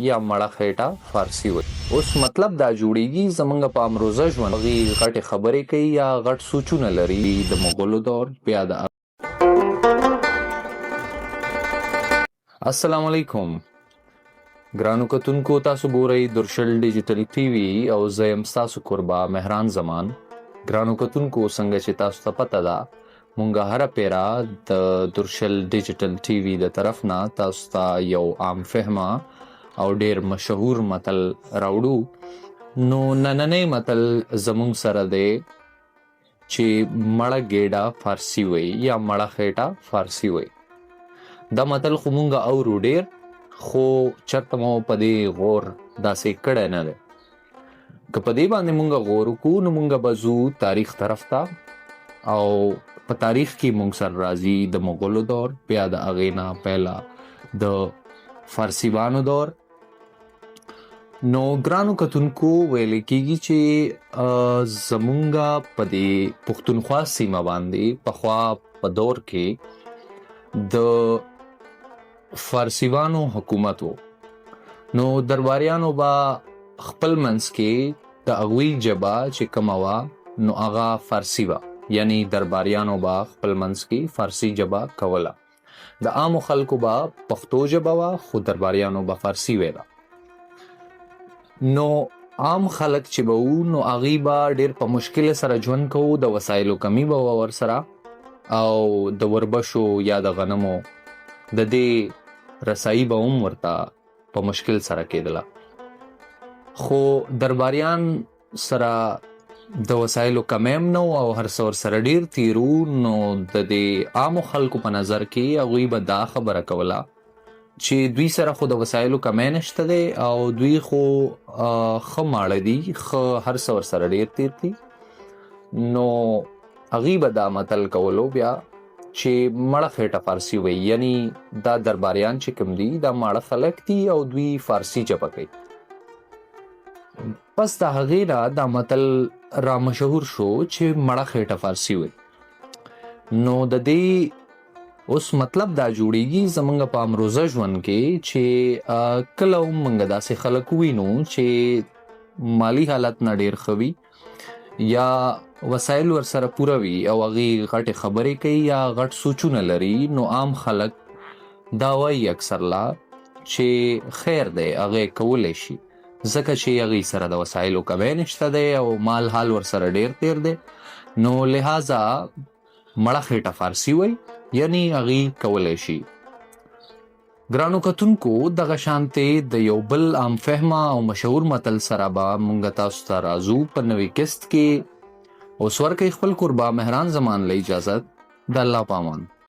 یا مړه خېټه فارسی وي. اوس مطلب دا جوړیږي زمونږ په امروزه ژوند هغې غټې خبرې کوي یا غټ سوچونه لري د مغولو دور بیا د السلام علیکم ګرانو کتونکو، تاسو ګورئ درشل ډیجیټل ټي وي او زه یم ستاسو کوربه مهران زمان. ګرانو کتونکو، څنګه چې تاسو ته پته ده مونږ هره پیره د درشل ډیجیټل ټي وي د طرف نه تاسو ته یو عام فهمه او ډیر مشهور متل راوړو. نو نننی متل زمونږ سره دی چې مړه ګیډه فارسی وي یا مړه خېټه فارسی وي. دا متل خو مونږ اورو ډیر، خو چرته مو په دې غور داسې کړی نه دی. که په دې باندې مونږ غور وکړو نو مونږ به ځو تاریخ طرف ته، او په تاریخ کې مونږ سره راځي د مغولو دور، بیا د هغې نه پهله د فارسیوانو دور. نو ګرانو کتونکو، ویل کېږي چې زمونږ په دې پښتونخوا سیمه باندې پخوا په دور کې د فارسیوانو حکومت و. نو درباریانو به خپل منځ کې د هغوی ژبه چې کومه وه نو هغه فارسي وه، یعنی درباریانو به خپل منځ کې فارسي ژبه کوله. د عامو خلکو به پښتو ژبه وه، خو درباریانو به فارسي ویله. نو عام خلک چې به وو نو هغوی به ډېر په مشکل سره ژوند کوو، د وسایلو کمی به وه ورسره، او د وربشو یا د غنمو د دې رسایي به هم ورته په مشکل سره کېدله. خو درباریان سره د وسایلو کمی هم نه او هر څه ورسره ډېر تیرو. نو د دې عامو خلکو په نظر کې هغوی به دا خبره کوله چې دوی سره خو د وسایلو کمی نشته دی او دوی خو ښه ماړه دي، ښه هر څه ورسره ډېر تیر دي. نو هغوی به دا متل کولو بیا چې مړه خېټه فارسي وي، یعنی دا درباریان چې کوم دي دا ماړه خلک دي او دوی فارسي ژبه کوي. پس د هغې نه دا متل را مشهور شو چې مړه خېټه فارسي وي. نو د دې اوس مطلب دا جوړیږي زمونږ په امروزه ژوند کې چې کله هم مونږ داسې خلک وینو چې مالی حالت نه ډېر ښه وي یا وسایل ورسره پوره وي او هغې غټې خبرې کوي یا غټ سوچونه لري. نو عام خلک دا وایي اکثر لا چې خیر دی هغې کولی شي، ځکه چې هغې سره د وسایلو کمی نشته دی او مال حال ورسره ډېر تیر دی. نو لہذا مړه خېټه فارسي وی، یعنی هغې کولی شي. ګرانو کتونکو، دغه شانتې د یو بل عام فهمه او مشهور متل سره به مونږ تاسو ته راځو په نوې کست کې. اوس ورکوئ خپل کوربه مهران زمان له اجازت. د الله په امان.